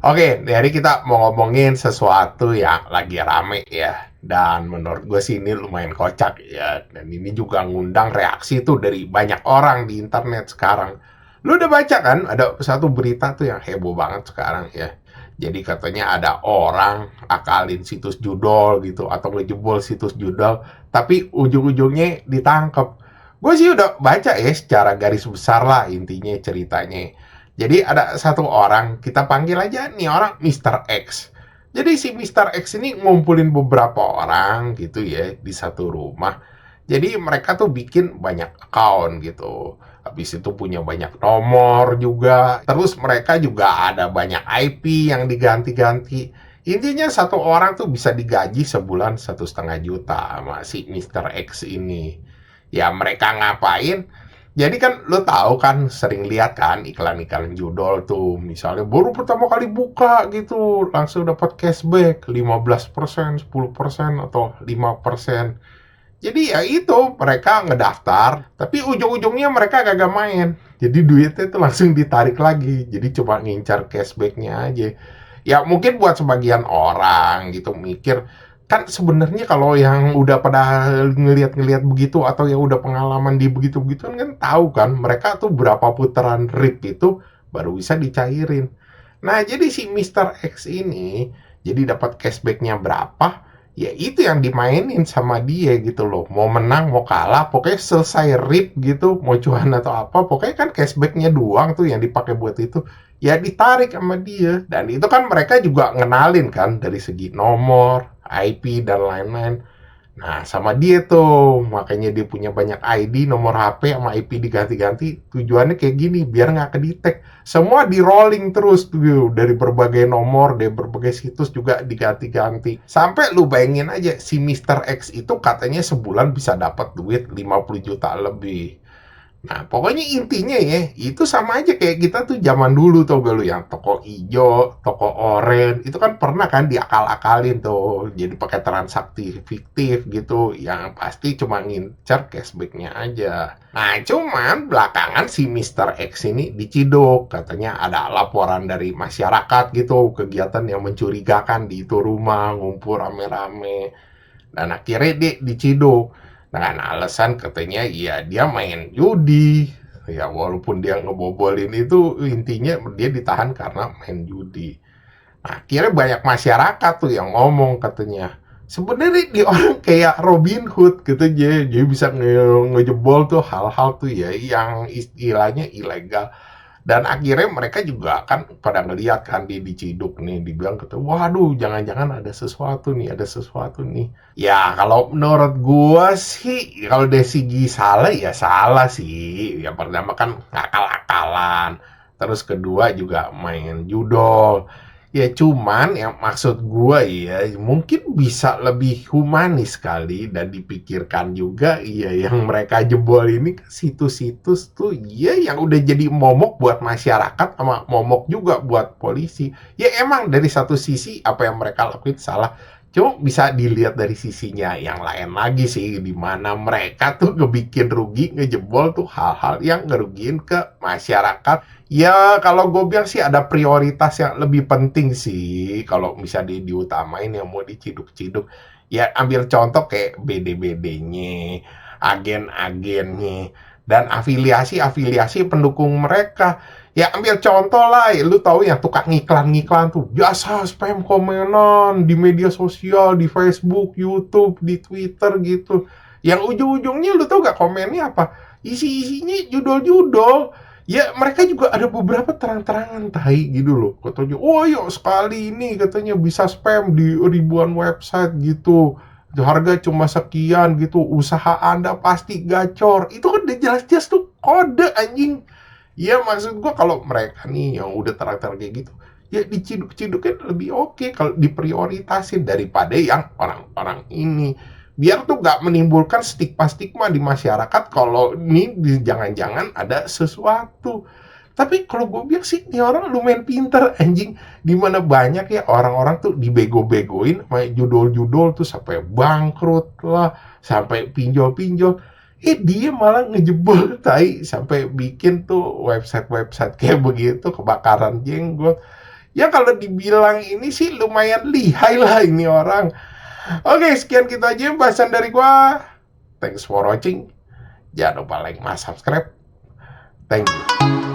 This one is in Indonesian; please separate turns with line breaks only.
Oke, dari kita mau ngomongin sesuatu yang lagi rame ya, dan menurut gue sih ini lumayan kocak ya, dan ini juga ngundang reaksi tuh dari banyak orang di internet sekarang. Lu udah baca kan, ada satu berita tuh yang heboh banget sekarang ya. Jadi katanya ada orang akalin situs judul gitu, atau ngejebol situs judul, tapi ujung-ujungnya ditangkap. Gue sih udah baca ya secara garis besar lah intinya ceritanya. Jadi ada satu orang, kita panggil aja nih orang Mister X. Jadi si Mister X ini ngumpulin beberapa orang gitu ya di satu rumah. Jadi mereka tuh bikin banyak account gitu. Habis itu punya banyak nomor juga. Terus mereka juga ada banyak IP yang diganti-ganti. Intinya satu orang tuh bisa digaji sebulan 1,5 juta sama si Mister X ini. Ya mereka ngapain? Jadi kan lo tahu kan sering lihat kan iklan-iklan judol tuh misalnya baru pertama kali buka gitu langsung dapat cashback 15%, 10% atau 5%. Jadi ya itu mereka ngedaftar tapi ujung-ujungnya mereka kagak main. Jadi duitnya itu langsung ditarik lagi. Jadi cuma ngincar cashbacknya aja. Ya mungkin buat sebagian orang gitu mikir kan sebenarnya kalau yang udah pada ngelihat-ngelihat begitu atau yang udah pengalaman di begitu-begitu kan tahu kan mereka tuh berapa putaran RIP itu baru bisa dicairin. Nah, jadi si Mister X ini jadi dapat cashbacknya berapa? Ya itu yang dimainin sama dia gitu loh. Mau menang, mau kalah, pokoknya selesai RIP gitu, mau cuan atau apa, pokoknya kan cashbacknya doang tuh yang dipakai buat itu. Ya ditarik sama dia. Dan itu kan mereka juga ngenalin kan dari segi nomor, IP, dan lain-lain. Nah, sama dia tuh, makanya dia punya banyak ID, nomor HP, sama IP diganti-ganti. Tujuannya kayak gini, biar nggak kedetek. Semua di rolling terus tuh, dari berbagai nomor, dari berbagai situs juga diganti-ganti. Sampai lu bayangin aja, si Mister X itu katanya sebulan bisa dapat duit 50 juta lebih. Nah, pokoknya intinya ya, itu sama aja kayak kita tuh zaman dulu tuh gak lu yang toko ijo, toko oren, itu kan pernah kan diakal-akalin tuh, jadi pakai transaksi fiktif gitu, yang pasti cuma ngincer cashbacknya aja. Nah, cuman belakangan si Mister X ini diciduk, katanya ada laporan dari masyarakat gitu, kegiatan yang mencurigakan di itu rumah, ngumpul rame-rame. Dan akhirnya dia diciduk dengan alasan katanya ya dia main judi. Ya walaupun dia ngebobolin itu intinya dia ditahan karena main judi. Nah, akhirnya banyak masyarakat tuh yang ngomong katanya sebenarnya dia orang kayak Robin Hood gitu aja, jadi bisa ngejebol tuh hal-hal tuh ya yang istilahnya ilegal. Dan akhirnya mereka juga kan pada ngeliat kan dia diciduk nih, dibilang gitu, waduh jangan-jangan ada sesuatu nih, ada sesuatu nih. Ya kalau menurut gua sih, kalau dari segi salah ya salah sih. Yang pertama kan ngakal-akalan, terus kedua juga main judol. Ya cuman yang maksud gua ya mungkin bisa lebih humanis kali dan dipikirkan juga ya yang mereka jebol ini situs-situs tuh ya yang udah jadi momok buat masyarakat sama momok juga buat polisi. Ya emang dari satu sisi apa yang mereka lakuin salah. Cuma bisa dilihat dari sisinya yang lain lagi sih di mana mereka tuh ngebikin rugi ngejebol tuh hal-hal yang ngerugiin ke masyarakat. Ya kalau gue bilang sih ada prioritas yang lebih penting sih kalau bisa diutamain yang mau diciduk-ciduk. Ya ambil contoh kayak BD-BD-nya, agen-agennya, dan afiliasi-afiliasi pendukung mereka. Ya ambil contoh lah, ya, lu tahu yang tukang ngiklan-ngiklan tuh biasa spam komenan di media sosial, di Facebook, YouTube, di Twitter gitu. Yang ujung-ujungnya lu tahu gak komennya apa? Isi-isinya judul-judul. Ya mereka juga ada beberapa terang-terangan tai gitu loh. Katanya, oh yuk sekali ini katanya bisa spam di ribuan website gitu. Harga cuma sekian gitu, usaha Anda pasti gacor. Itu kan udah jelas-jelas tuh kode anjing. Iya maksud gua kalau mereka nih yang udah terang-terang kayak gitu, ya diciduk-ciduknya lebih oke kalau diprioritasin daripada yang orang-orang ini. Biar tuh gak menimbulkan stigma-stigma di masyarakat kalau ini jangan-jangan ada sesuatu. Tapi kalau gue bilang sih, ini orang lumayan pinter anjing. Dimana banyak ya orang-orang tuh dibego-begoin sama judul-judul tuh sampai bangkrut lah, sampai pinjol-pinjol. Dia malah ngejebol tai sampai bikin tuh website-website kayak begitu kebakaran jenggot. Ya kalau dibilang ini sih lumayan lihai lah ini orang. Oke, sekian gitu aja bahasan dari gua. Thanks for watching. Jangan lupa like, subscribe. Thank you.